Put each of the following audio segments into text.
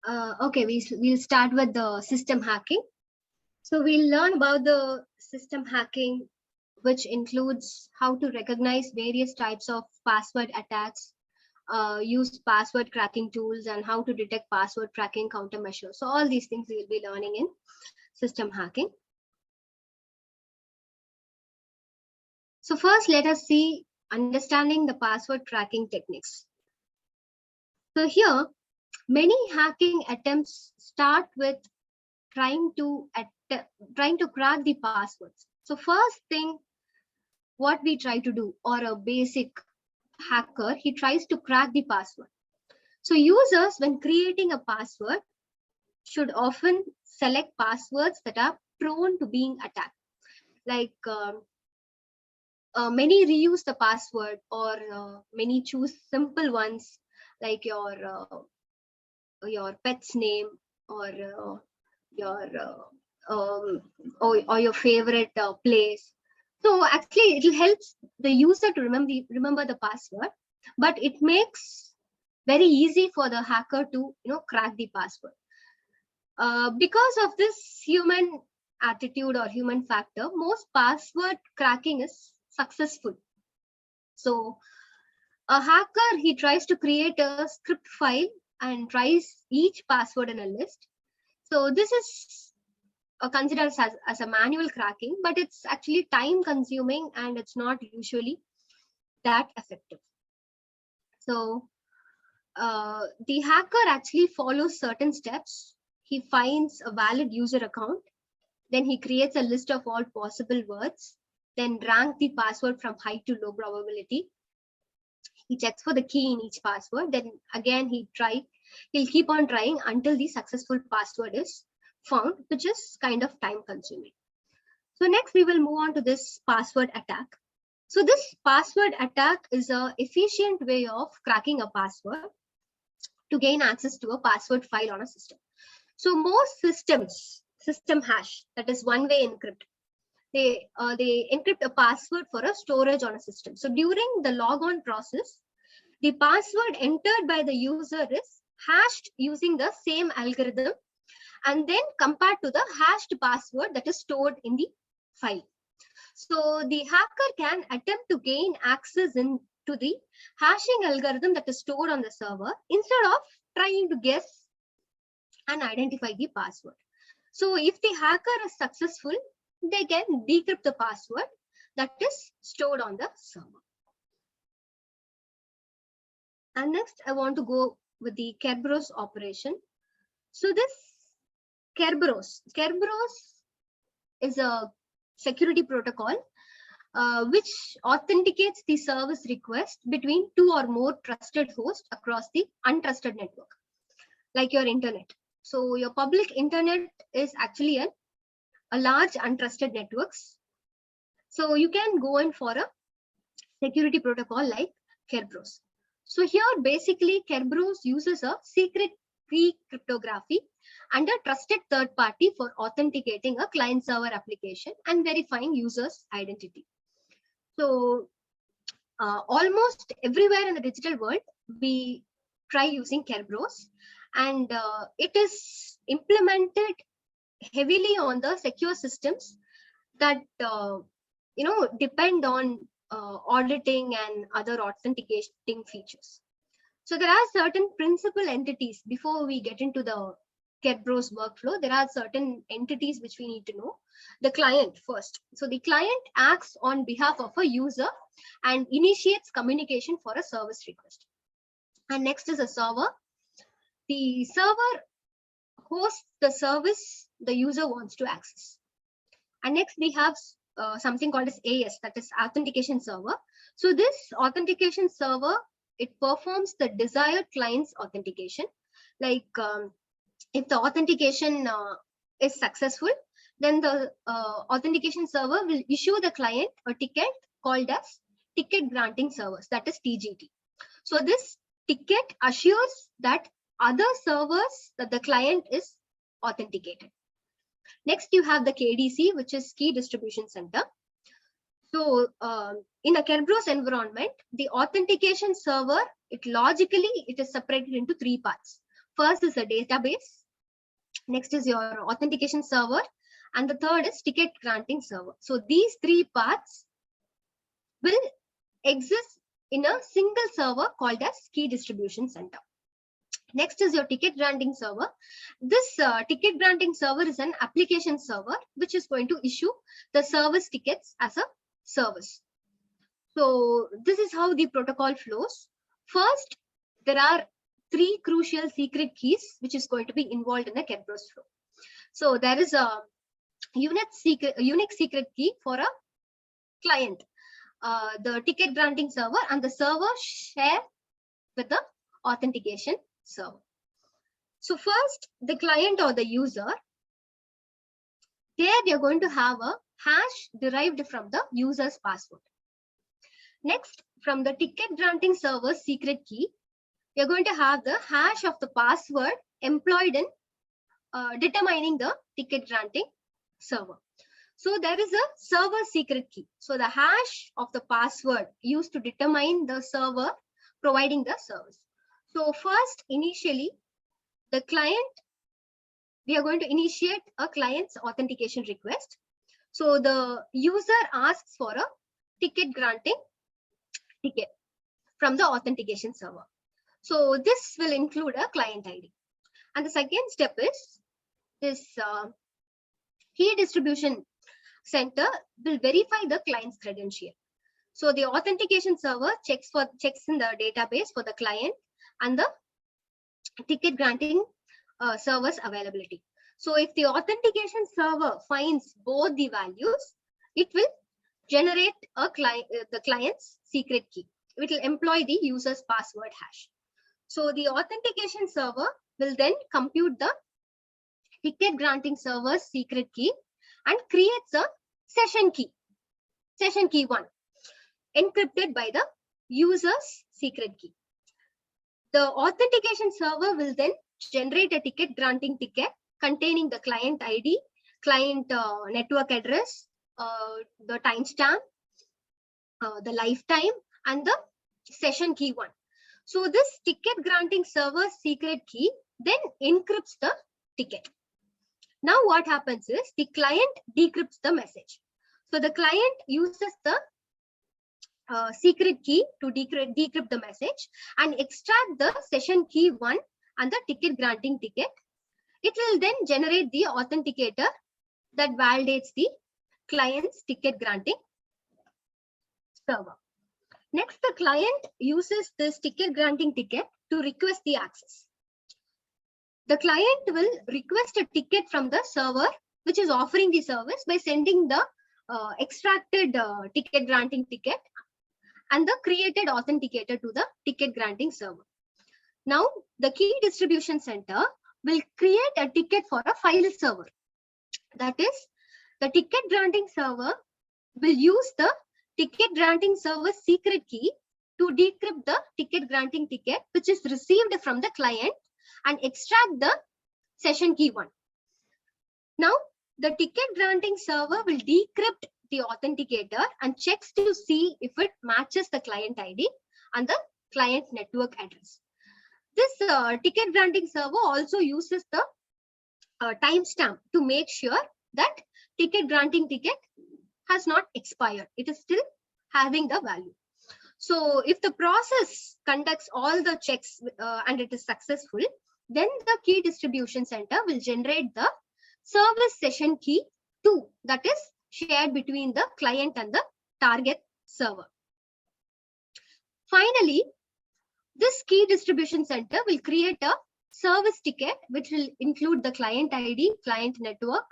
Okay, we'll start with the system hacking. So we'll learn about the system hacking, which includes how to recognize various types of password attacks, use password cracking tools, and how to detect password cracking countermeasures. So all these things we'll be learning in system hacking. So first, let us see understanding the password cracking techniques. So here, many hacking attempts start with trying to crack the passwords. So first thing, what we try to do, or a basic hacker, he tries to crack the password. So users, when creating a password, should often select passwords that are prone to being attacked. Like many reuse the password, or many choose simple ones like your pet's name, or your or your favorite place. So actually, it helps the user to remember the password, but it makes very easy for the hacker to crack the password. Because of this human attitude or human factor, most password cracking is successful. So a hacker, he tries to create a script file and tries each password in a list. So this is considered as a manual cracking, but it's actually time consuming and it's not usually that effective. So the hacker actually follows certain steps. He finds a valid user account, then he creates a list of all possible words, then rank the password from high to low probability. He checks for the key in each password, then again he'll keep on trying until the successful password is found, which is kind of time consuming. So next we will move on to this password attack. So this password attack is an efficient way of cracking a password to gain access to a password file on a system. So most systems, system hash, that is one-way encrypt, they encrypt a password for a storage on a system. So during the logon process, the password entered by the user is hashed using the same algorithm and then compared to the hashed password that is stored in the file. So the hacker can attempt to gain access into the hashing algorithm that is stored on the server instead of trying to guess and identify the password. So if the hacker is successful, they can decrypt the password that is stored on the server. And next, I want to go with the KERBEROS operation. So this KERBEROS is a security protocol which authenticates the service request between two or more trusted hosts across the untrusted network, like your internet. So your public internet is actually a large untrusted networks. So you can go in for a security protocol like KERBEROS. So here basically KERBEROS uses a secret key cryptography and a trusted third party for authenticating a client server application and verifying users' identity. So almost everywhere in the digital world, we try using KERBEROS, and it is implemented heavily on the secure systems that depend on auditing and other authenticating features. So there are certain principal entities before we get into the KERBEROS workflow. There are certain entities which we need to know. The client first. So the client acts on behalf of a user and initiates communication for a service request. And next is a server. The server hosts the service the user wants to access. And next we have something called as AS, that is authentication server. So this authentication server, it performs the desired client's authentication. Like if the authentication is successful, then the authentication server will issue the client a ticket called as ticket granting service, that is TGT. So this ticket assures that other servers that the client is authenticated. Next, you have the KDC, which is Key Distribution Center. So in a KERBEROS environment, the authentication server, it is separated into three parts. First is a database. Next is your authentication server. And the third is ticket granting server. So these three parts will exist in a single server called as key distribution center. Next is your ticket granting server. This ticket granting server is an application server which is going to issue the service tickets as a service. So this is how the protocol flows. First, there are three crucial secret keys which is going to be involved in the KERBEROS flow. So there is a unique secret key for a client, the ticket granting server, and the server share with the authentication server. So first, the client or the user, there we are going to have a hash derived from the user's password. Next, from the ticket granting server's secret key, we are going to have the hash of the password employed in determining the ticket granting server. So there is a server secret key. So the hash of the password used to determine the server providing the service. So first, initially, the client, we are going to initiate a client's authentication request. So the user asks for a ticket granting ticket from the authentication server. So this will include a client ID. And the second step is this key distribution center will verify the client's credential. So the authentication server checks in the database for the client and the ticket granting server's availability. So if the authentication server finds both the values, it will generate a the client's secret key. It will employ the user's password hash. So the authentication server will then compute the ticket granting server's secret key and creates a session key 1, encrypted by the user's secret key. The authentication server will then generate a ticket granting ticket containing the client ID, client network address, the timestamp, the lifetime, and the session key 1. So this ticket granting server secret key then encrypts the ticket. Now what happens is the client decrypts the message. So the client uses the secret key to decrypt the message and extract the session key 1 and the ticket granting ticket. It will then generate the authenticator that validates the client's ticket granting server. Next, the client uses this ticket granting ticket to request the access. The client will request a ticket from the server which is offering the service by sending the extracted ticket granting ticket and the created authenticator to the ticket granting server. Now, the key distribution center will create a ticket for a file server. That is, the ticket granting server will use the ticket granting server secret key to decrypt the ticket granting ticket which is received from the client and extract the session key 1. Now, the ticket granting server will decrypt the authenticator and checks to see if it matches the client ID and the client network address. This ticket granting server also uses the timestamp to make sure that ticket granting ticket has not expired. It is still having the value. So if the process conducts all the checks and it is successful, then the key distribution center will generate the service session key 2 that is shared between the client and the target server. Finally, this key distribution center will create a service ticket which will include the client ID, client network,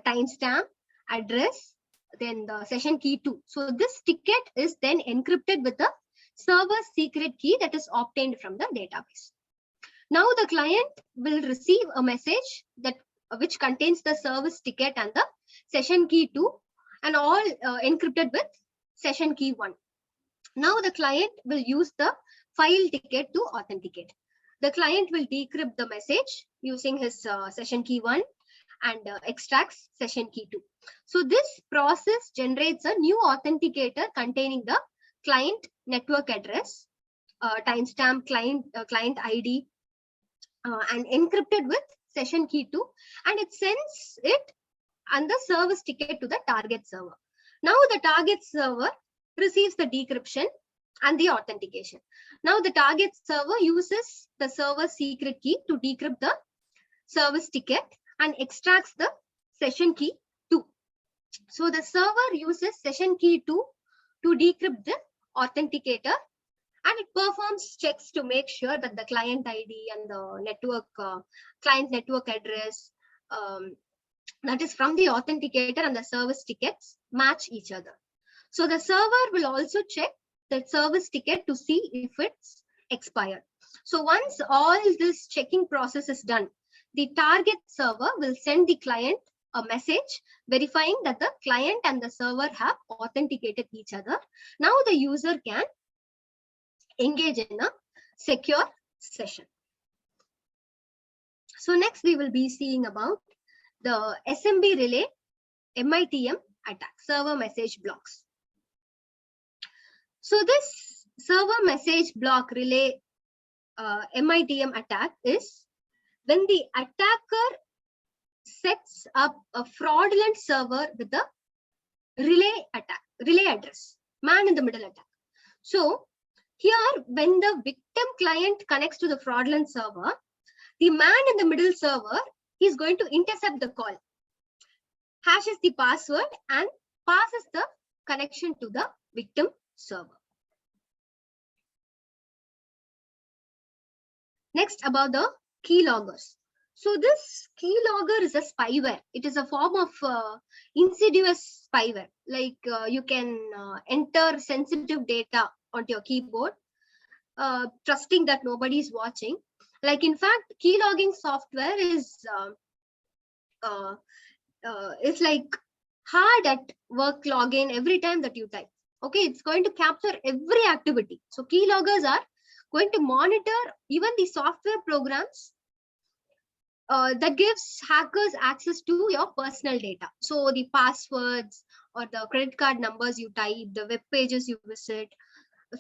timestamp, address, then the session key 2. So this ticket is then encrypted with the server secret key that is obtained from the database. Now the client will receive a message that which contains the service ticket and the session key 2 and all encrypted with session key 1. Now the client will use the file ticket to authenticate. The client will decrypt the message using his session key 1 and extracts session key 2. So this process generates a new authenticator containing the client network address, timestamp, client ID, and encrypted with session key 2, and it sends it and the service ticket to the target server. Now the target server receives the decryption and the authentication. Now the target server uses the server's secret key to decrypt the service ticket and extracts the session key 2. So the server uses session key 2 to decrypt the authenticator, and it performs checks to make sure that the client ID and the network client network address that is from the authenticator and the service tickets match each other. So the server will also check the service ticket to see if it's expired. So once all this checking process is done, the target server will send the client a message verifying that the client and the server have authenticated each other. Now the user can engage in a secure session. So next we will be seeing about the SMB relay MITM attack, server message blocks. So this server message block relay MITM attack is when the attacker sets up a fraudulent server with a relay address, man in the middle attack. So here, when the victim client connects to the fraudulent server, the man in the middle server is going to intercept the call, hashes the password, and passes the connection to the victim server. Next, about the keyloggers. So this keylogger is a spyware. It is a form of insidious spyware. Like you can enter sensitive data onto your keyboard, trusting that nobody is watching. Like in fact, keylogging software is it's like hard at work login every time that you type. Okay, it's going to capture every activity. So keyloggers are going to monitor even the software programs that gives hackers access to your personal data. So the passwords or the credit card numbers you type, the web pages you visit.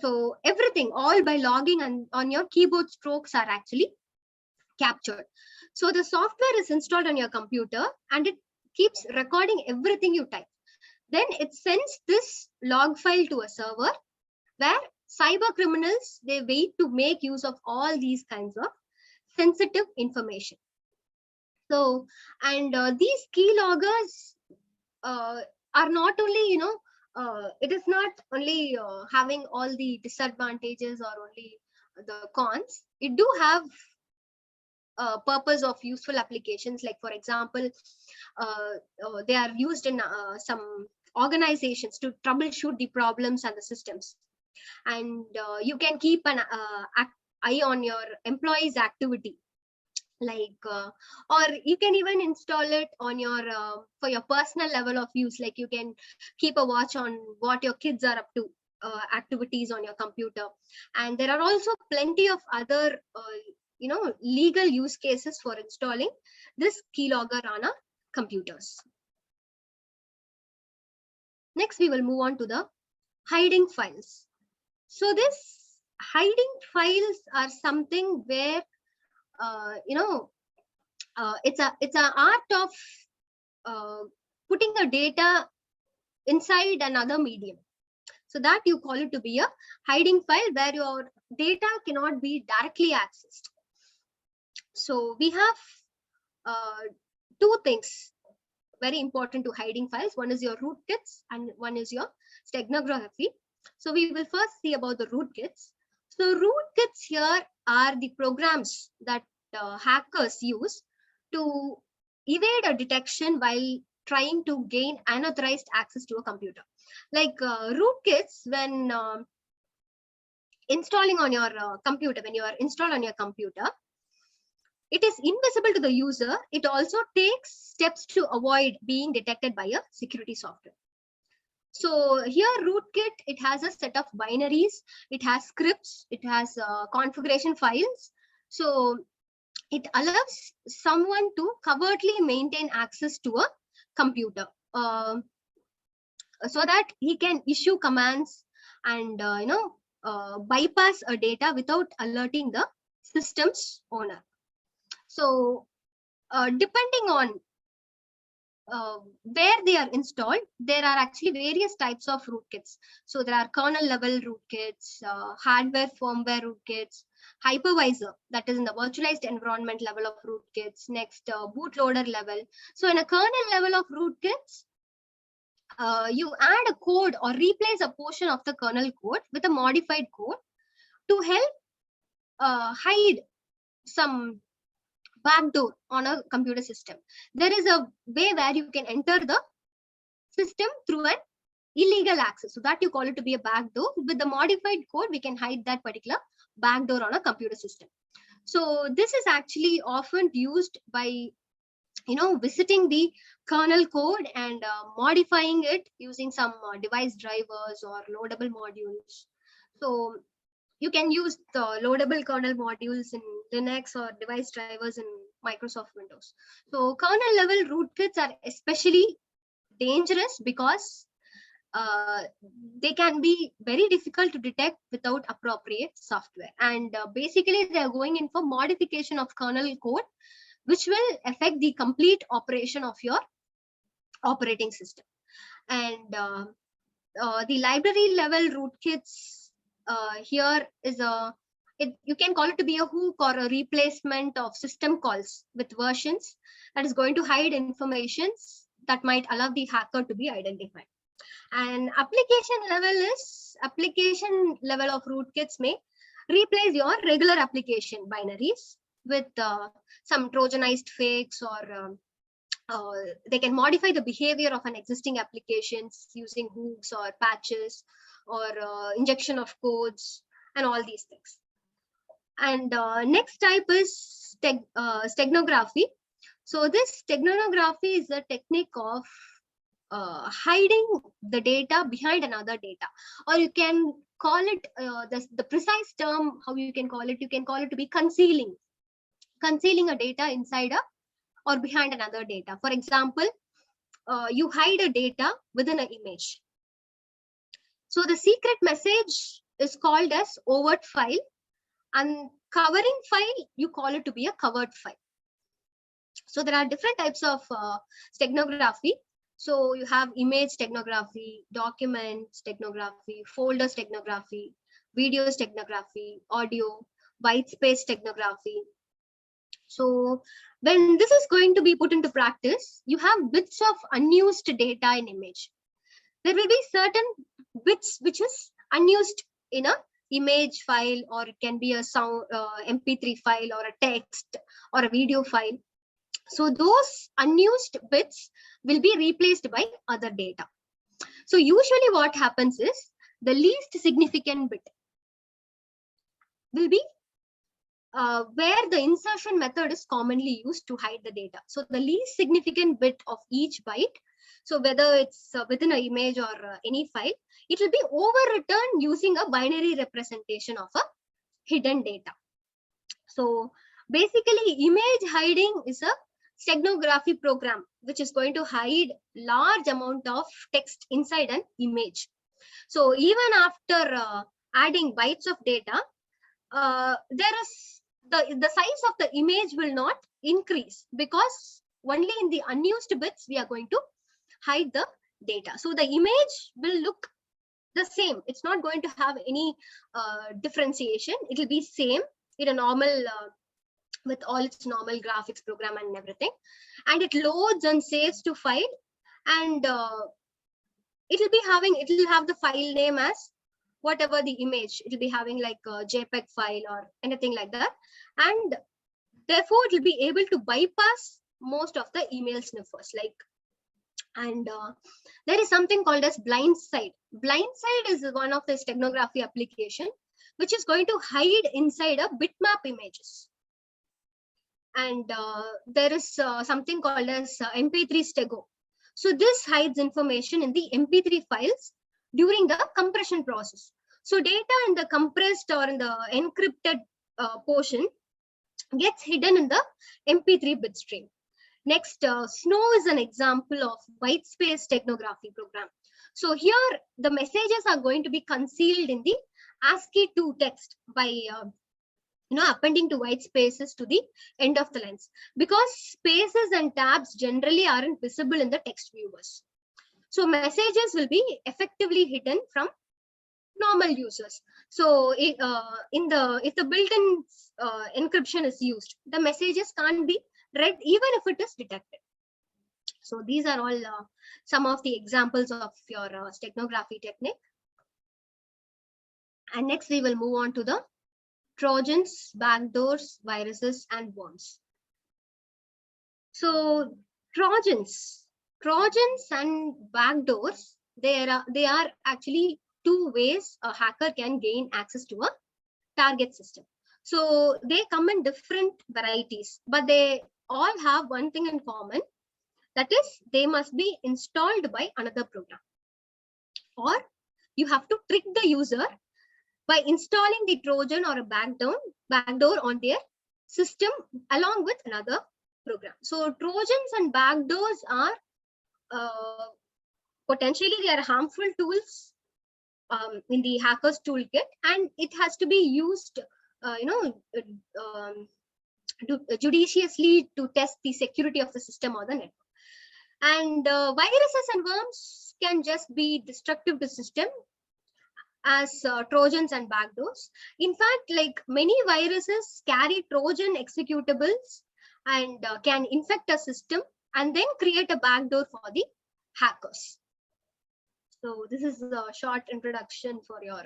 So everything, all by logging on your keyboard strokes are actually captured. So the software is installed on your computer and it keeps recording everything you type. Then it sends this log file to a server where cyber criminals, they wait to make use of all these kinds of sensitive information. So, and these keyloggers are not only, it is not only having all the disadvantages or only the cons. It do have purpose of useful applications. Like for example, they are used in some organizations to troubleshoot the problems and the systems. And you can keep an eye on your employees' activity. Like or you can even install it on your for your personal level of use. Like you can keep a watch on what your kids are up to, activities on your computer. And there are also plenty of other legal use cases for installing this keylogger on our computers. Next we will move on to the hiding files. So this hiding files are something where it's an art of putting a data inside another medium. So that you call it to be a hiding file where your data cannot be directly accessed. So we have two things very important to hiding files. One is your rootkits and one is your steganography. So we will first see about the rootkits. So rootkits here are the programs that hackers use to evade a detection while trying to gain unauthorized access to a computer. Like rootkits, when installing on your computer, when you are installed on your computer, it is invisible to the user. It also takes steps to avoid being detected by a security software. So here rootkit, it has a set of binaries, it has scripts, it has configuration files. So it allows someone to covertly maintain access to a computer so that he can issue commands and bypass a data without alerting the system's owner. So depending on where they are installed, there are actually various types of rootkits. So there are kernel level rootkits, hardware firmware rootkits, hypervisor, that is in the virtualized environment level of rootkits, next bootloader level. So in a kernel level of rootkits, you add a code or replace a portion of the kernel code with a modified code to help hide some backdoor on a computer system. There is a way where you can enter the system through an illegal access. So that you call it to be a backdoor. With the modified code, we can hide that particular backdoor on a computer system. So this is actually often used by visiting the kernel code and modifying it using some device drivers or loadable modules. So you can use the loadable kernel modules in Linux or device drivers in Microsoft Windows. So kernel level rootkits are especially dangerous because they can be very difficult to detect without appropriate software. And basically, they are going in for modification of kernel code, which will affect the complete operation of your operating system. And the library level rootkits here is you can call it to be a hook or a replacement of system calls with versions that is going to hide informations that might allow the hacker to be identified. And application level of rootkits may replace your regular application binaries with some Trojanized fakes, or they can modify the behavior of an existing applications using hooks or patches or injection of codes and all these things. And next type is steganography. So this steganography is a technique of hiding the data behind another data, or you can call it the precise term how you can call it to be concealing a data inside or behind another data. For example, you hide a data within an image. So the secret message is called as overt file, and covering file you call it to be a covered file. So there are different types of steganography. So you have image steganography, document steganography, folder steganography, video steganography, audio, white space steganography. So when this is going to be put into practice, you have bits of unused data in image. There will be certain bits which is unused in a image file, or it can be a sound MP3 file, or a text, or a video file. So those unused bits will be replaced by other data. So usually what happens is the least significant bit will be where the insertion method is commonly used to hide the data. So the least significant bit of each byte, so whether it's within an image or any file, it will be overwritten using a binary representation of a hidden data. So basically, image hiding is a steganography program which is going to hide large amount of text inside an image. So even after adding bytes of data, there is the size of the image will not increase, because only in the unused bits we are going to hide the data. So the image will look the same. It's not going to have any differentiation. It will be same in a normal with all its normal graphics program and everything, and it loads and saves to file, and it will have the file name as whatever the image. It will be having like a JPEG file or anything like that, and therefore it will be able to bypass most of the email sniffers. And there is something called as blindside. Blindside is one of the steganography application which is going to hide inside a bitmap images. And there is something called as MP3 stego. So this hides information in the MP3 files during the compression process. So data in the compressed or in the encrypted portion gets hidden in the MP3 bit stream. Next, Snow is an example of white space steganography program. So here the messages are going to be concealed in the ASCII2 text by appending to white spaces to the end of the lines, because spaces and tabs generally aren't visible in the text viewers. So messages will be effectively hidden from normal users. So if the built-in encryption is used, the messages can't be read even if it is detected. So these are all some of the examples of your steganography technique. And next we will move on to the Trojans, backdoors, viruses, and worms. So Trojans and backdoors, they are actually two ways a hacker can gain access to a target system. So they come in different varieties, but they all have one thing in common. That is, they must be installed by another program, or you have to trick the user by installing the Trojan or a backdoor on their system along with another program. So Trojans and backdoors are potentially they are harmful tools in the hacker's toolkit, and it has to be used, judiciously to test the security of the system or the network. And viruses and worms can just be destructive to system as Trojans and backdoors. In fact, like many viruses carry Trojan executables and can infect a system and then create a backdoor for the hackers. So this is a short introduction for your.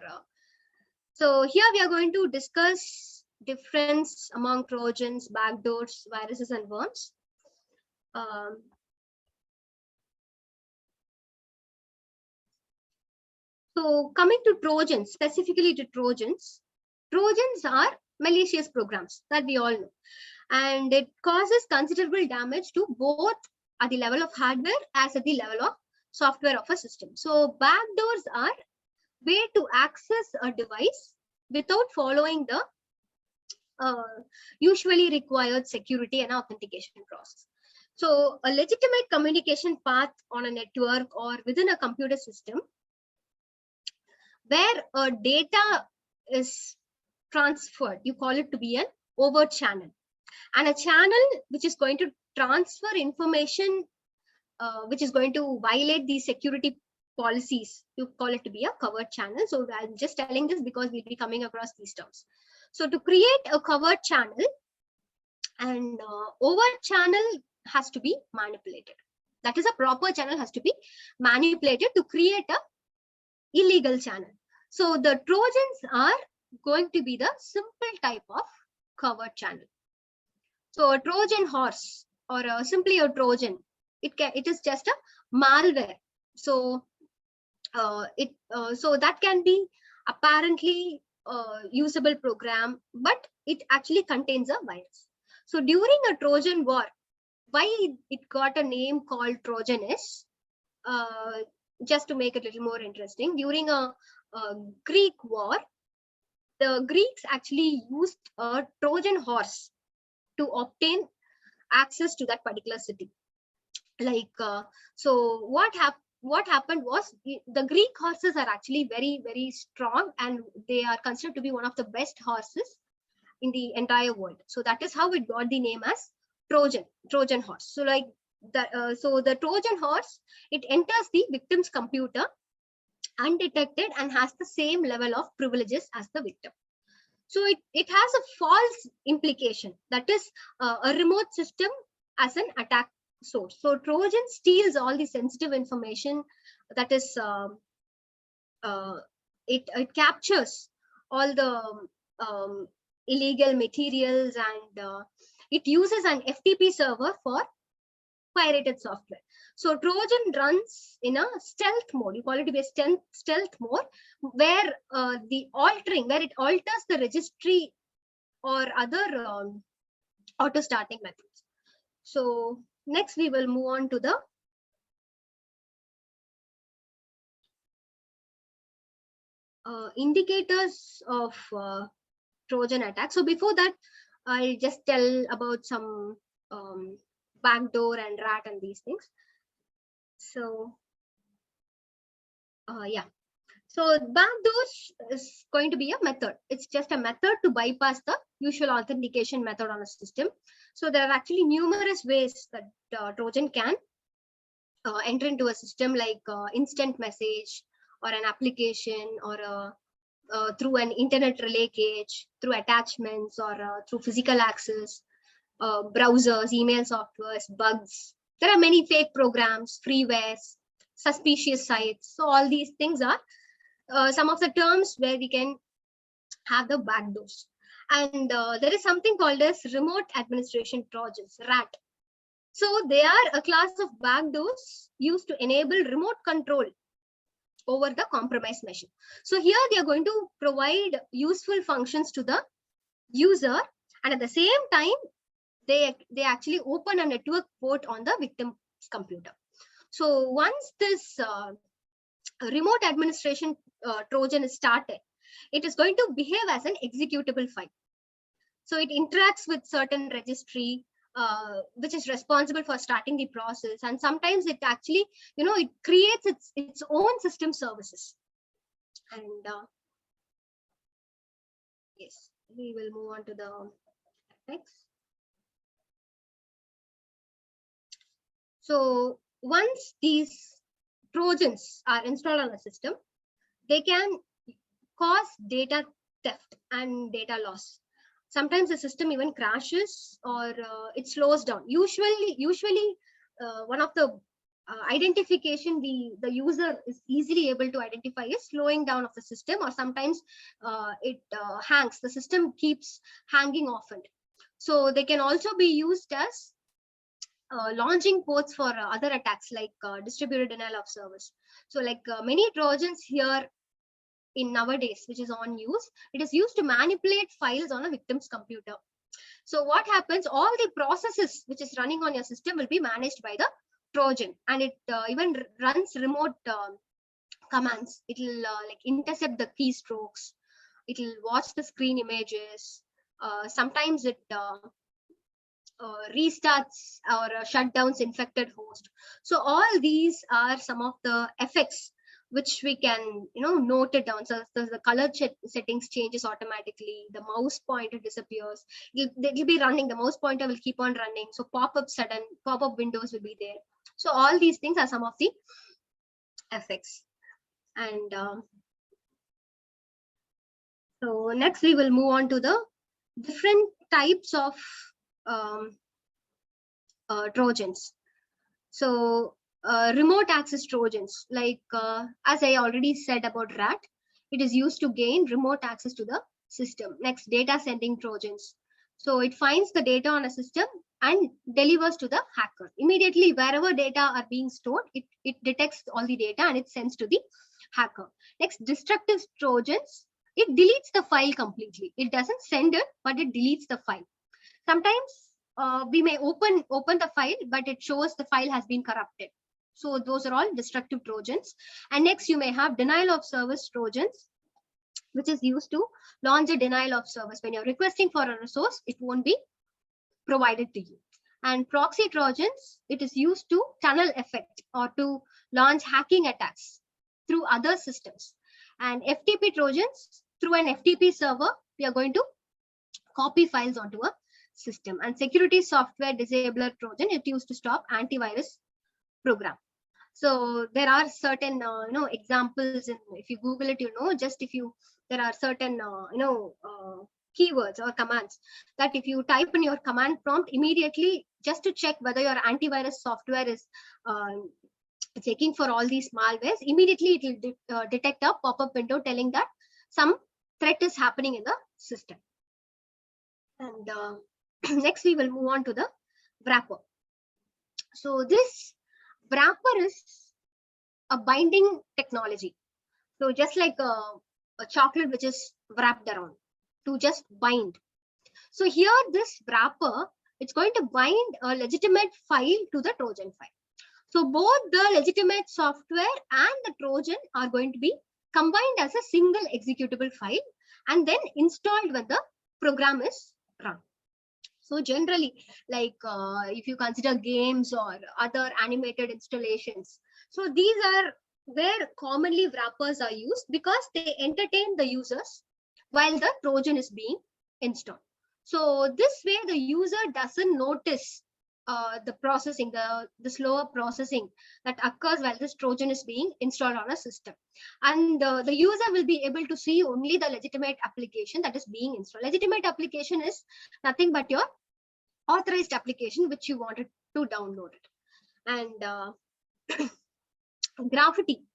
So here we are going to discuss difference among Trojans, backdoors, viruses, and worms. So coming to Trojans, specifically to Trojans are malicious programs that we all know, and it causes considerable damage to both at the level of hardware as at the level of software of a system. So backdoors are way to access a device without following the usually required security and authentication process. So a legitimate communication path on a network or within a computer system where data is transferred, you call it to be an overt channel, and a channel which is going to transfer information which is going to violate the security policies, you call it to be a covert channel. So I'm just telling this because we'll be coming across these terms. So to create a covert channel, and overt channel has to be manipulated. That is, a proper channel has to be manipulated to create a illegal channel. So the Trojans are going to be the simple type of covert channel. So a Trojan horse, or simply a Trojan, it is just a malware. So so that can be apparently usable program, but it actually contains a virus. So during a Trojan war, why it got a name called Trojan is, just to make it a little more interesting, during a Greek war, the Greeks actually used a Trojan horse to obtain access to that particular city. Like so what happened was, the Greek horses are actually very, very strong, and they are considered to be one of the best horses in the entire world. So that is how it got the name as Trojan horse. So like so the Trojan horse, it enters the victim's computer undetected and has the same level of privileges as the victim. So it has a false implication, that is a remote system as an attack source. So Trojan steals all the sensitive information, that is it captures all the illegal materials, and it uses an FTP server for pirated software. So Trojan runs in a stealth mode. You call it to be a stealth mode, where it alters the registry or other auto starting methods. So next we will move on to the indicators of Trojan attack. So before that, I'll just tell about some backdoor and rat and these things. So yeah, So backdoors is going to be a method. It's just a method to bypass the usual authentication method on a system. So there are actually numerous ways that Trojan can enter into a system, like instant message or an application, or through an internet relay cage, through attachments, or through physical access, browsers, email softwares, bugs. There are many fake programs, freewares, suspicious sites. So all these things are some of the terms where we can have the backdoors. And there is something called as remote administration trojans, RAT. So they are a class of backdoors used to enable remote control over the compromised machine. So here they are going to provide useful functions to the user, and at the same time they actually open a network port on the victim's computer. So once this remote administration Trojan is started, it is going to behave as an executable file. So it interacts with certain registry, which is responsible for starting the process, and sometimes it actually, it creates its own system services. And yes, we will move on to the next. So once these Trojans are installed on a system, they can cause data theft and data loss. Sometimes the system even crashes, or it slows down. Usually one of the identification the user is easily able to identify is slowing down of the system, or sometimes it hangs. The system keeps hanging often. So they can also be used as launching ports for other attacks, like distributed denial of service. So like many Trojans here in nowadays, which is on use, it is used to manipulate files on a victim's computer. So what happens, all the processes which is running on your system will be managed by the Trojan, and it even runs remote commands. It will like intercept the keystrokes, it will watch the screen images, sometimes it restarts or shutdowns infected host. So all these are some of the effects which we can note it down. So the color settings changes automatically, the mouse pointer disappears, it'll be running, the mouse pointer will keep on running, so pop-up windows will be there. So all these things are some of the effects. And so next we will move on to the different types of Trojans. So remote access Trojans, like as I already said about RAT, it is used to gain remote access to the system. Next, data sending Trojans. So it finds the data on a system and delivers to the hacker. Immediately, wherever data are being stored, it detects all the data and it sends to the hacker. Next, destructive Trojans, it deletes the file completely. It doesn't send it, but it deletes the file. Sometimes we may open the file, but it shows the file has been corrupted. So those are all destructive Trojans. And next, you may have denial of service Trojans, which is used to launch a denial of service. When you're requesting for a resource, it won't be provided to you. And proxy Trojans, it is used to tunnel effect or to launch hacking attacks through other systems. And FTP Trojans, through an FTP server, we are going to copy files onto a system. And security software disabler Trojan, it used to stop antivirus program. So there are certain examples, and if you Google it, there are certain keywords or commands that if you type in your command prompt immediately, just to check whether your antivirus software is checking for all these malwares, immediately it will detect a pop-up window telling that some threat is happening in the system. And next we will move on to the wrapper. So this wrapper is a binding technology. So just like a chocolate which is wrapped around to just bind. So here this wrapper, it's going to bind a legitimate file to the Trojan file. So both the legitimate software and the Trojan are going to be combined as a single executable file and then installed when the program is run. So generally, like if you consider games or other animated installations, so these are where commonly wrappers are used because they entertain the users while the Trojan is being installed. So this way the user doesn't notice the processing, the slower processing that occurs while this Trojan is being installed on a system. And the user will be able to see only the legitimate application that is being installed. Legitimate application is nothing but your authorized application which you wanted to download it. And graffiti.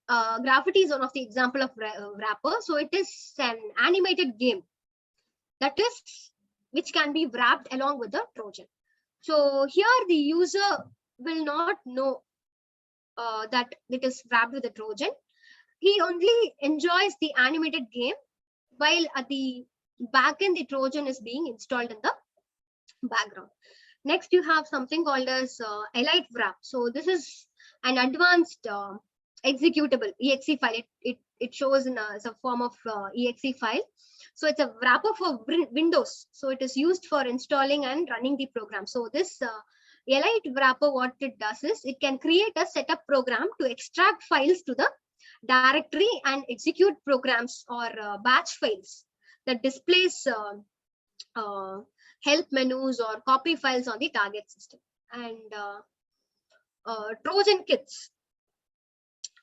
Graffiti is one of the example of wrapper. So it is an animated game that is which can be wrapped along with the Trojan. So here the user will not know that it is wrapped with the Trojan. He only enjoys the animated game while at the back end the Trojan is being installed in the background. Next, you have something called as Elite Wrap. So this is an advanced executable exe file. It shows in as a form of exe file. So it's a wrapper for Windows. So it is used for installing and running the program. So this Elite wrapper, what it does is it can create a setup program to extract files to the directory and execute programs or batch files that displays help menus or copy files on the target system. And Trojan kits.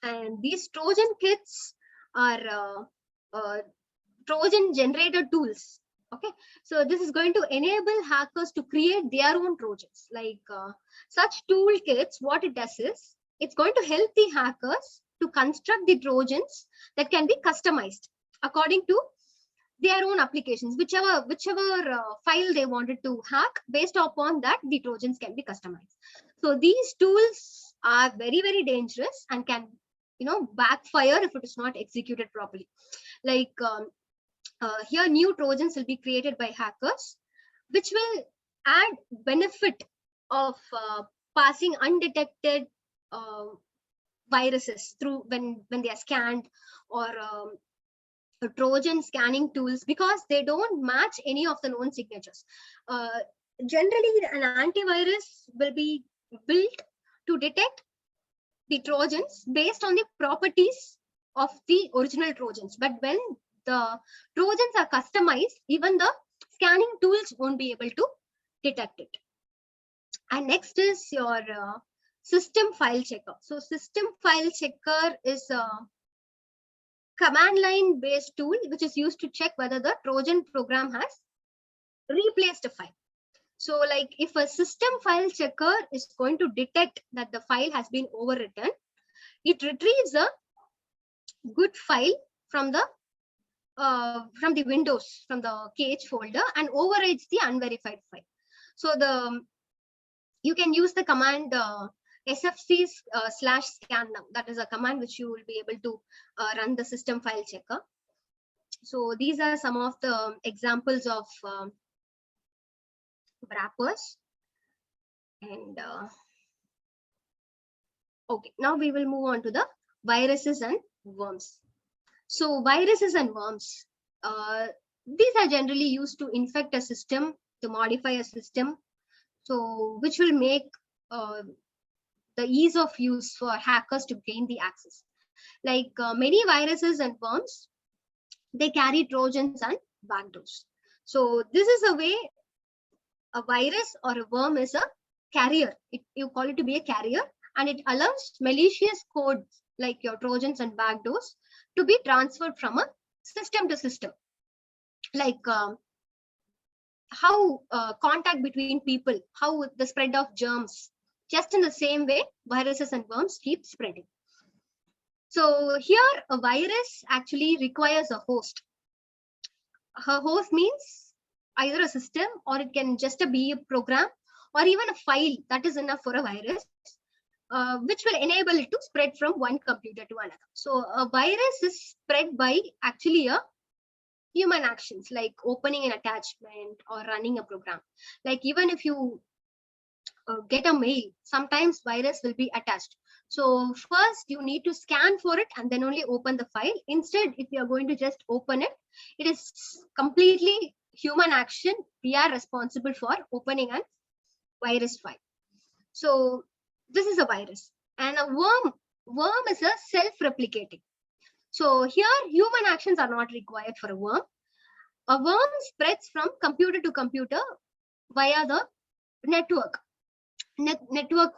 And these Trojan kits are Trojan generator tools. Okay, so this is going to enable hackers to create their own Trojans. Like such toolkits, what it does is it's going to help the hackers to construct the Trojans that can be customized according to their own applications, whichever file they wanted to hack. Based upon that, the Trojans can be customized. So these tools are very, very dangerous and can backfire if it is not executed properly. Like here new Trojans will be created by hackers, which will add benefit of passing undetected viruses through when they are scanned, or Trojan scanning tools, because they don't match any of the known signatures. Generally, an antivirus will be built to detect the Trojans based on the properties of the original Trojans. But when the Trojans are customized, even the scanning tools won't be able to detect it. And next is your system file checker. So system file checker is a command line based tool which is used to check whether the Trojan program has replaced a file. So like if a system file checker is going to detect that the file has been overwritten, it retrieves a good file from the Windows, from the KH folder, and overwrites the unverified file. So you can use the command sfc /scan now. That is a command which you will be able to run the system file checker. So these are some of the examples of wrappers. And okay, now we will move on to the viruses and worms. So viruses and worms, these are generally used to infect a system, to modify a system, so which will make the ease of use for hackers to gain the access. Like many viruses and worms, they carry Trojans and backdoors. So this is a way a virus or a worm is a carrier. You call it to be a carrier, and it allows malicious code like your Trojans and backdoors to be transferred from a system to system. Like how contact between people, how the spread of germs, just in the same way, viruses and worms keep spreading. So here a virus actually requires a host. A host means either a system, or it can just be a program, or even a file. That is enough for a virus, which will enable it to spread from one computer to another. So a virus is spread by actually a human actions, like opening an attachment or running a program. Like even if you get a mail, sometimes virus will be attached. So first you need to scan for it and then only open the file. Instead, if you are going to just open it, it is completely human action. We are responsible for opening a virus file. So this is a virus. And a worm, worm is a self-replicating. So here human actions are not required for a worm. A worm spreads from computer to computer via the network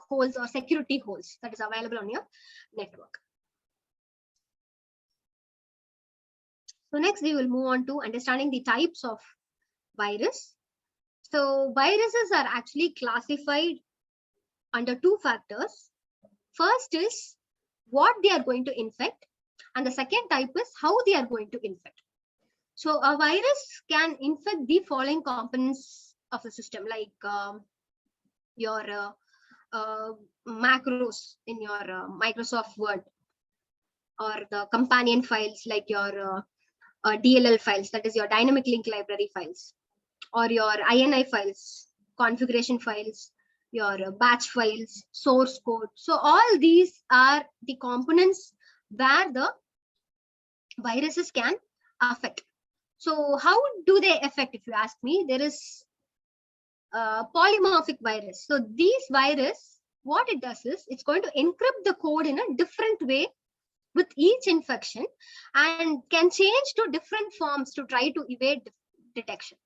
holes or security holes that is available on your network. So next we will move on to understanding the types of virus. So viruses are actually classified under two factors. First is what they are going to infect, and the second type is how they are going to infect. So a virus can infect the following components of the system, like your macros in your Microsoft Word, or the companion files like your DLL files, that is your dynamic link library files, or your INI files, configuration files, your batch files, source code. So all these are the components where the viruses can affect. So how do they affect, if you ask me? There is polymorphic virus. So these virus, what it does is it's going to encrypt the code in a different way with each infection and can change to different forms to try to evade detection.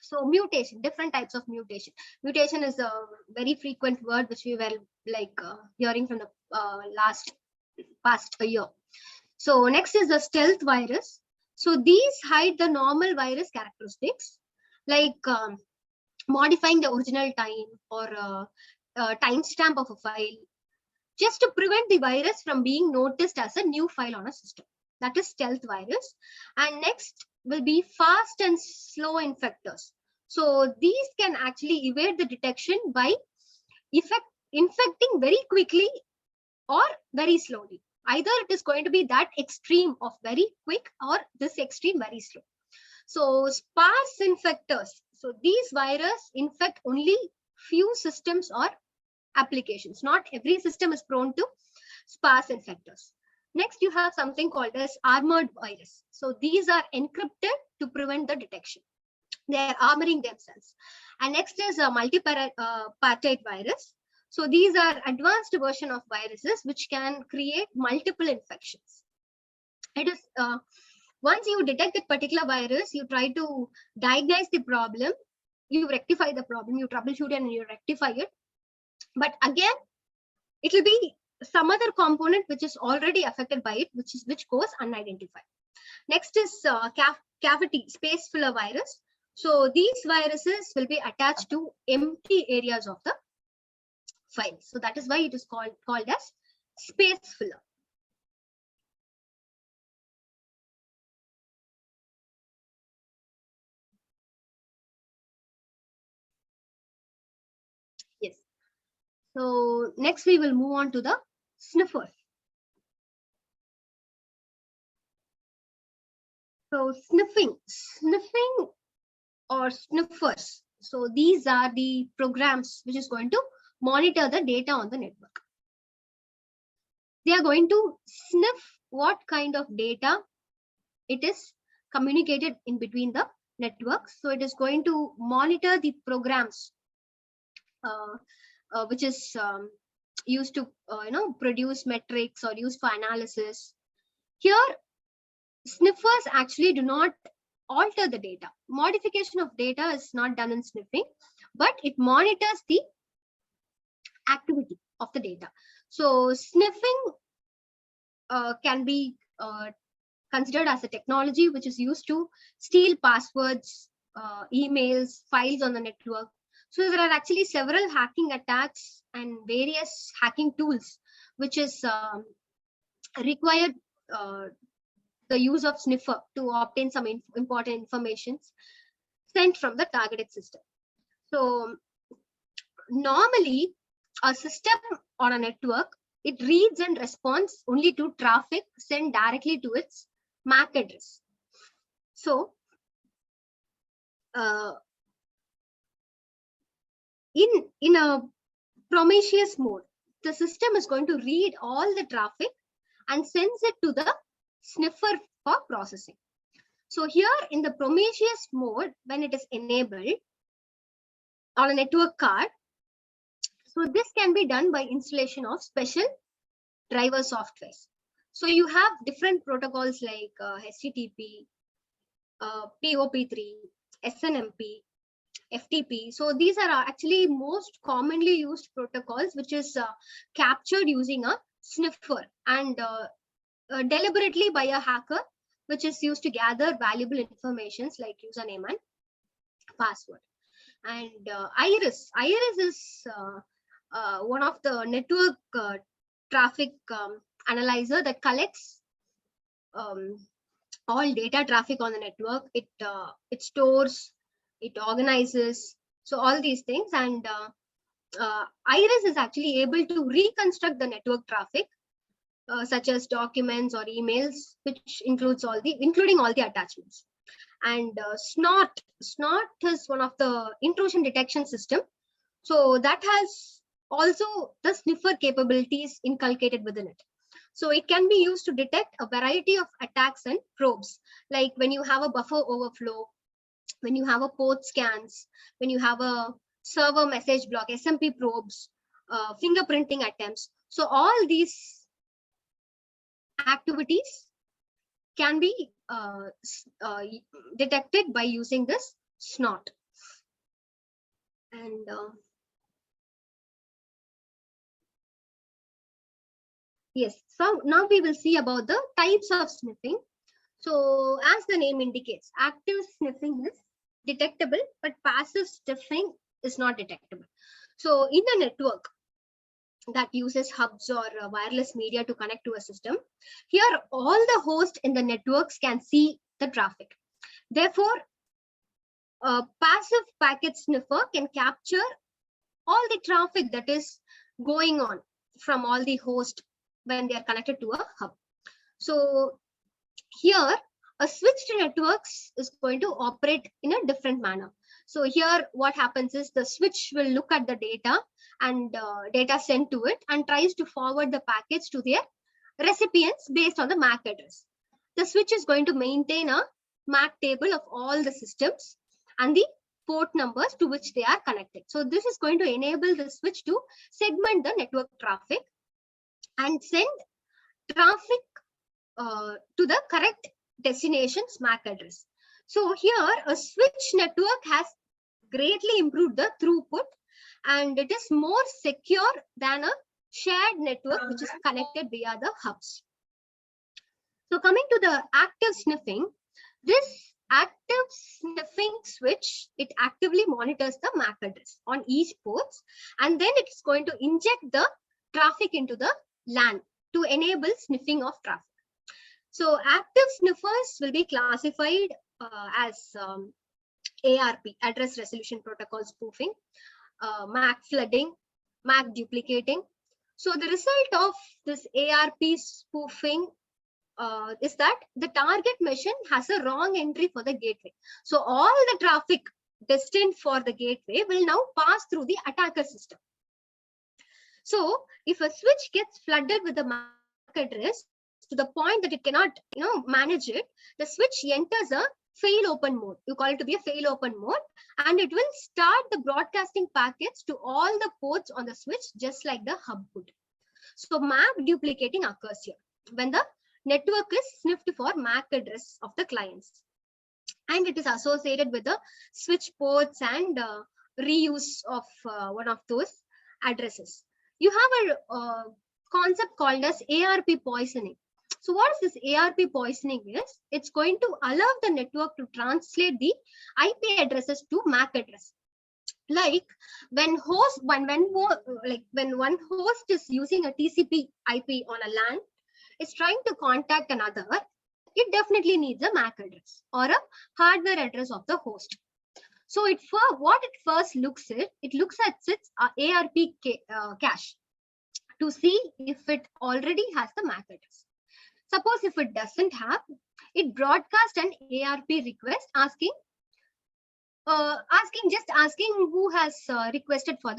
So mutation, different types of mutation. Mutation is a very frequent word which we were hearing from the past a year. So next is the stealth virus. So these hide the normal virus characteristics, like modifying the original time or timestamp of a file, just to prevent the virus from being noticed as a new file on a system. That is stealth virus. And next will be fast and slow infectors. So these can actually evade the detection by infecting very quickly or very slowly. Either it is going to be that extreme of very quick or this extreme very slow. So sparse infectors. So these viruses infect only few systems or applications. Not every system is prone to sparse infectors. Next, you have something called as armored virus. So these are encrypted to prevent the detection. They are armoring themselves. And next is a multipartite virus. So these are advanced version of viruses which can create multiple infections. It is once you detect a particular virus, you try to diagnose the problem, you rectify the problem, you troubleshoot it and you rectify it. But again, it will be some other component which is already affected by it, which goes unidentified. Next is cavity space filler virus. So these viruses will be attached to empty areas of the file. So that is why it is called as space filler. Yes. So next we will move on to the sniffers. So sniffing or sniffers. So these are the programs which is going to monitor the data on the network. They are going to sniff what kind of data it is communicated in between the networks. So it is going to monitor the programs which is used to produce metrics or used for analysis. Here, sniffers actually do not alter the data. Modification of data is not done in sniffing, but it monitors the activity of the data. So sniffing can be considered as a technology which is used to steal passwords, emails, files on the network. So there are actually several hacking attacks and various hacking tools which is required the use of sniffer to obtain some important information sent from the targeted system. So normally a system or a network, it reads and responds only to traffic sent directly to its MAC address. So in a Prometheus mode, the system is going to read all the traffic and sends it to the sniffer for processing. So here in the Prometheus mode, when it is enabled on a network card, so this can be done by installation of special driver softwares. So you have different protocols like HTTP, POP3, SNMP, FTP. So these are actually most commonly used protocols, which is captured using a sniffer and deliberately by a hacker, which is used to gather valuable informations like username and password. And Iris is one of the network traffic analyzer that collects all data traffic on the network. It stores, it organizes, so all these things. And Iris is actually able to reconstruct the network traffic, such as documents or emails, which including all the attachments. And Snort is one of the intrusion detection system. So that has also the sniffer capabilities inculcated within it. So it can be used to detect a variety of attacks and probes, like when you have a buffer overflow, when you have a port scans, when you have a server message block, SMP probes, fingerprinting attempts. So all these activities can be detected by using this snort. And yes, so now we will see about the types of sniffing. So as the name indicates, active sniffing is detectable, but passive sniffing is not detectable. So in a network that uses hubs or wireless media to connect to a system, here all the hosts in the networks can see the traffic. Therefore, a passive packet sniffer can capture all the traffic that is going on from all the hosts when they are connected to a hub. So here, a switched networks is going to operate in a different manner. So here what happens is the switch will look at the data and data sent to it and tries to forward the packets to their recipients based on the MAC address. The switch is going to maintain a MAC table of all the systems and the port numbers to which they are connected. So this is going to enable the switch to segment the network traffic and send traffic to the correct destination's MAC address. So here a switch network has greatly improved the throughput, and it is more secure than a shared network which is connected via the hubs. So coming to the active sniffing, this active sniffing switch, it actively monitors the MAC address on each port, and then it's going to inject the traffic into the LAN to enable sniffing of traffic. So active sniffers will be classified as ARP, address resolution protocol spoofing, MAC flooding, MAC duplicating. So the result of this ARP spoofing is that the target machine has a wrong entry for the gateway. So all the traffic destined for the gateway will now pass through the attacker system. So if a switch gets flooded with the MAC address to the point that it cannot manage it, the switch enters a fail open mode. You call it to be a fail open mode, and it will start the broadcasting packets to all the ports on the switch, just like the hub would. So MAC duplicating occurs here when the network is sniffed for MAC address of the clients, and it is associated with the switch ports and reuse of one of those addresses. You have a concept called as ARP poisoning. So what is this ARP poisoning is? It's going to allow the network to translate the IP addresses to MAC address. Like when one host is using a TCP IP on a LAN, is trying to contact another, it definitely needs a MAC address or a hardware address of the host. So what it first looks at, it looks at its ARP cache to see if it already has the MAC address. Suppose if it doesn't have, it broadcasts an ARP request asking who has requested for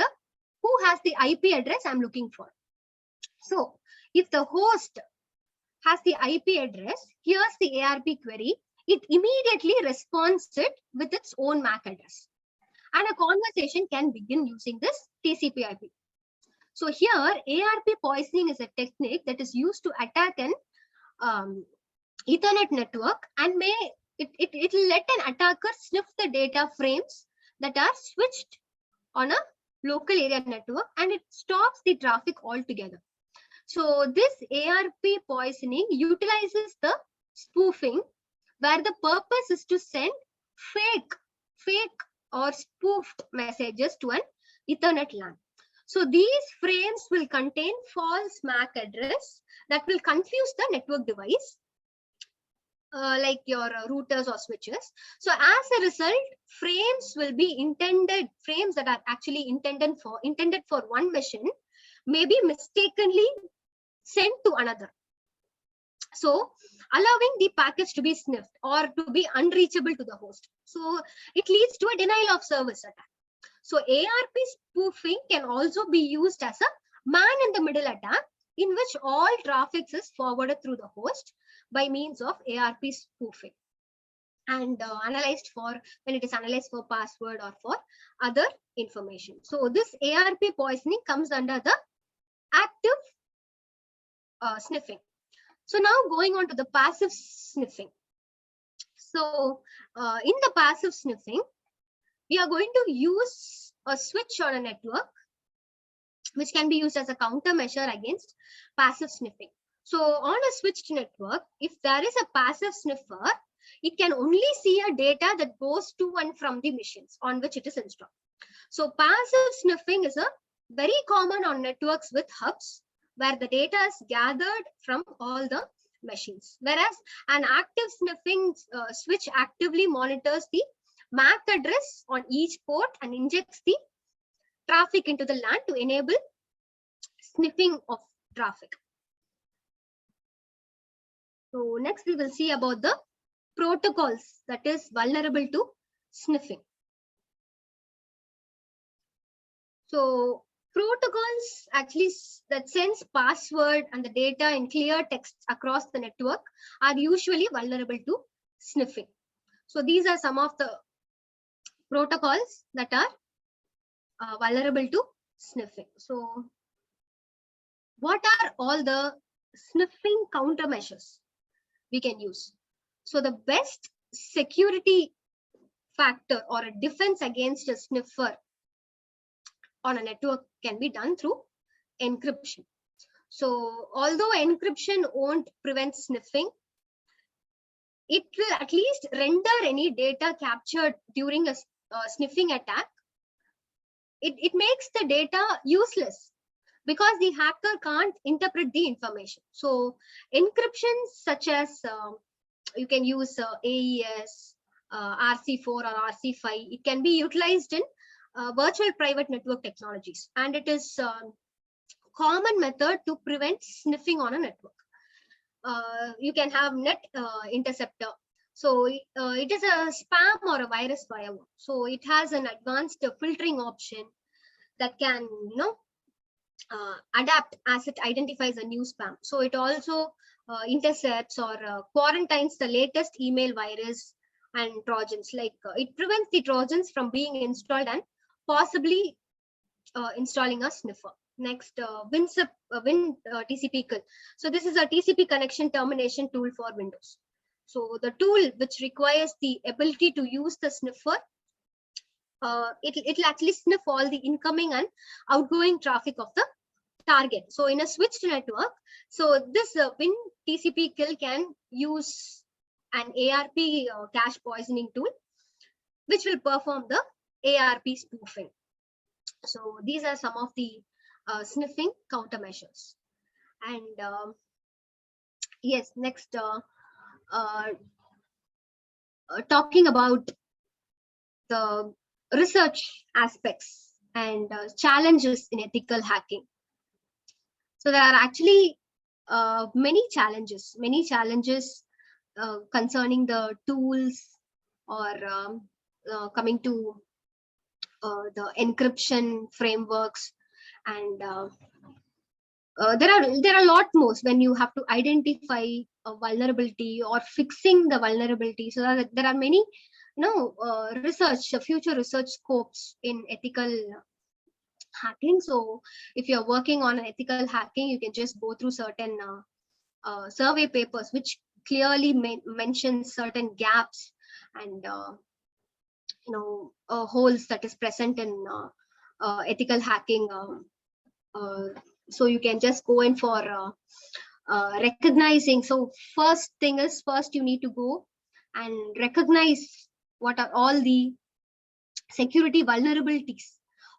who has the IP address I'm looking for. So if the host has the IP address, here's the ARP query, it immediately responds it with its own MAC address, and a conversation can begin using this TCP IP. So here, ARP poisoning is a technique that is used to attack an Ethernet network, and it will let an attacker sniff the data frames that are switched on a local area network, and it stops the traffic altogether. So this ARP poisoning utilizes the spoofing, where the purpose is to send fake or spoofed messages to an Ethernet LAN. So these frames will contain false MAC address that will confuse the network device, like your routers or switches. So as a result, frames that are actually intended for one machine may be mistakenly sent to another, so allowing the package to be sniffed or to be unreachable to the host. So it leads to a denial of service attack. So ARP spoofing can also be used as a man-in-the-middle attack, in which all traffic is forwarded through the host by means of ARP spoofing, and analyzed for when it is analyzed for password or for other information. So this ARP poisoning comes under the active sniffing. So now going on to the passive sniffing. So in the passive sniffing, we are going to use a switch on a network, which can be used as a countermeasure against passive sniffing. So on a switched network, if there is a passive sniffer, it can only see a data that goes to and from the machines on which it is installed. So passive sniffing is a very common on networks with hubs, where the data is gathered from all the machines, whereas an active sniffing switch actively monitors the MAC address on each port and injects the traffic into the LAN to enable sniffing of traffic. So next we will see about the protocols that is vulnerable to sniffing. So protocols actually that sends password and the data in clear text across the network are usually vulnerable to sniffing. So these are some of the protocols that are vulnerable to sniffing. So what are all the sniffing countermeasures we can use? So the best security factor or a defense against a sniffer on a network can be done through encryption. So although encryption won't prevent sniffing, it will at least render any data captured during a sniffing attack. It makes the data useless because the hacker can't interpret the information. So encryptions such as you can use AES, RC4 or RC5, it can be utilized in virtual private network technologies, and it is a common method to prevent sniffing on a network. You can have net interceptor. So it is a spam or a virus firewall. So it has an advanced filtering option that can, adapt as it identifies a new spam. So it also intercepts or quarantines the latest email virus and Trojans. Like it prevents the Trojans from being installed and possibly installing a sniffer. Next, Win TCP kill. So this is a TCP connection termination tool for Windows. So the tool which requires the ability to use the sniffer, it'll actually sniff all the incoming and outgoing traffic of the target. So in a switched network, so this Win TCP kill can use an ARP cache poisoning tool, which will perform the ARP spoofing. So these are some of the sniffing countermeasures. And yes, next, talking about the research aspects and challenges in ethical hacking. So there are actually many challenges concerning the tools or coming to the encryption frameworks, and there are a lot more when you have to identify a vulnerability or fixing the vulnerability. So there are many future research scopes in ethical hacking. So if you're working on ethical hacking, you can just go through certain survey papers which clearly mentions certain gaps and holes that is present in ethical hacking. Uh, so you can just go in for recognizing. So first thing is, first you need to go and recognize what are all the security vulnerabilities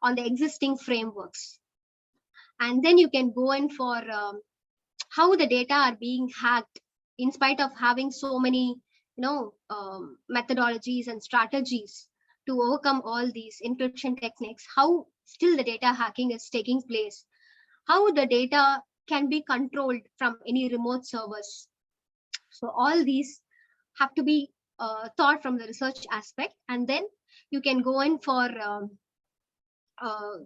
on the existing frameworks, and then you can go in for how the data are being hacked in spite of having so many methodologies and strategies to overcome all these encryption techniques. How still the data hacking is taking place, how the data can be controlled from any remote servers. So all these have to be thought from the research aspect, and then you can go in for uh,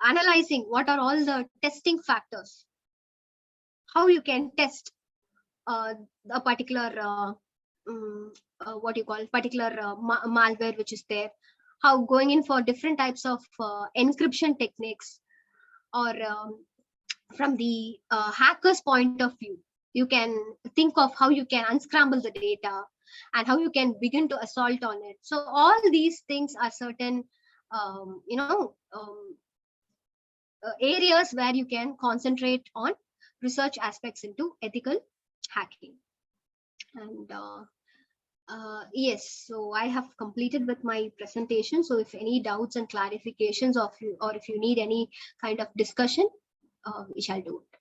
analyzing what are all the testing factors, how you can test uh, a particular what you call particular malware which is there, how going in for different types of encryption techniques, or from the hacker's point of view, you can think of how you can unscramble the data and how you can begin to assault on it. So all these things are certain areas where you can concentrate on research aspects into ethical hacking. And yes, so I have completed with my presentation. So if any doubts and clarifications of you, or if you need any kind of discussion, we shall do it.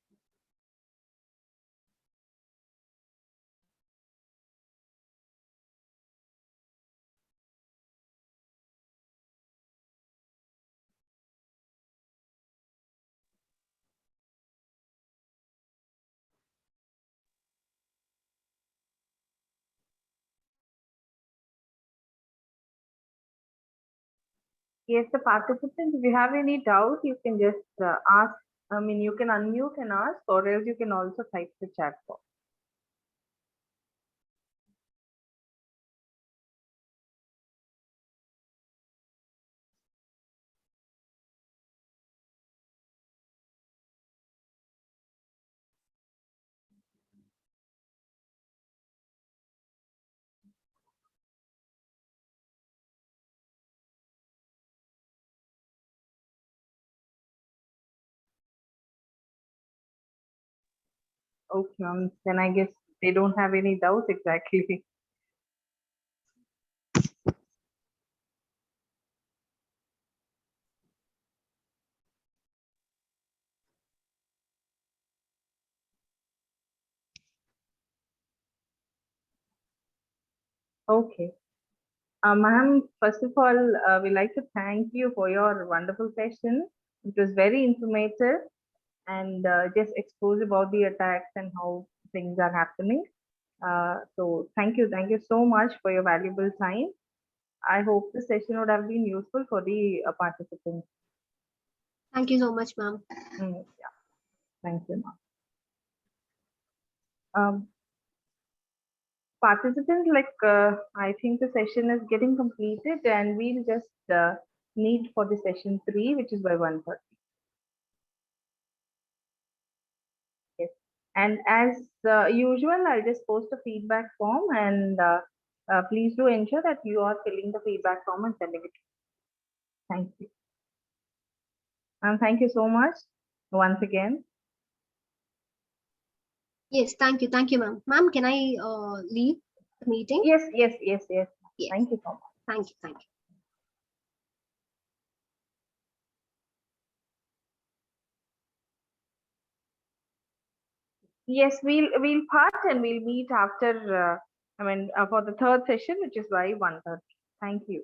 Yes, the participants, if you have any doubt, you can just ask. I mean, you can unmute and ask, or else you can also type the chat box. Okay, then I guess they don't have any doubts exactly. Okay. Ma'am, first of all, we'd like to thank you for your wonderful session. It was very informative and just exposed about the attacks and how things are happening. So thank you so much for your valuable time. I hope the session would have been useful for the participants. Thank you so much, ma'am. Yeah, thank you, ma'am. Participants, I think the session is getting completed and we'll just meet for the session 3, which is by 1:30. Yes. And as usual, I'll just post a feedback form, and please do ensure that you are filling the feedback form and sending it. Thank you. And thank you so much once again. Yes, thank you, ma'am. Ma'am, can I leave the meeting? Yes. Yes. Thank you so much. Thank you. Yes, we'll part and we'll meet after. For the third session, which is by 1:30. Thank you.